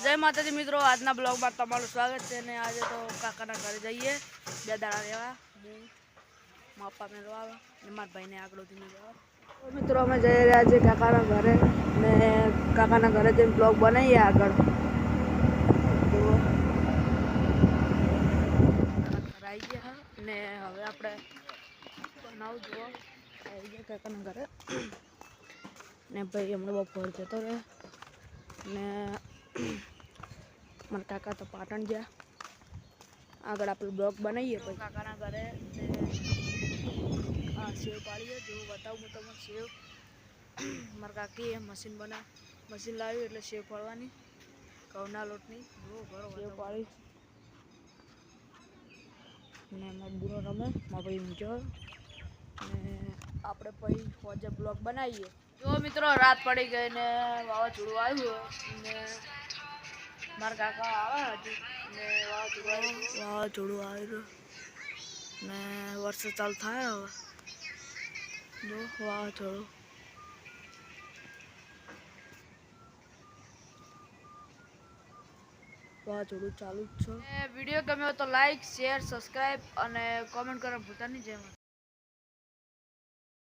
જય માતાજી મિત્રો, આજના બ્લોગમાં તમારું સ્વાગત છે ને આજે તો કાકાના ઘરે જઈએ 2 દાડા રહેવા માપા મેળવા આવે ને મારા ભાઈને આગળથી મેળવા તો મિત્રો અમે જઈ રહ્યા છીએ કાકાના ઘરે ને કાકાના ઘરે જઈને બ્લોગ બનાવીએ આગળ આવી ગયા ને હવે આપણે બનાવું જુઓ આવી ગયા કાકાના ઘરે ને ભાઈ હમણાં બપોર જતો રહે ને મારા કાકા તો પાટણ ગયા આગળ આપણે બ્લોગ બનાવીએ પછી કાકાના ઘરે ને આ સેવ પાડીએ જો બતાવું હું તમને સેવ મારા કાકીએ મશીન લાવ્યું એટલે સેવ પાડવાની ઘઉંના લોટની જો સેવ પાડી ને એમાં બુરો રમે મારા ભાઈ ઊંચો ને આપણે પછી ફોજે બ્લોગ બનાવીએ જો મિત્રો રાત પડી ગઈ ને વાવાઝોડું આવ્યું ને મારા કાકા આવે હજુ ને વાવાઝોડું આવ્યું ને વરસાદ ચાલુ થાય હવે જો વાવાઝોડું ચાલુ જ છે વિડીયો ગમ્યો તો લાઈક શેર સબસ્ક્રાઈબ અને કોમેન્ટ કરવા ભૂલતા નહીં. જય માતા.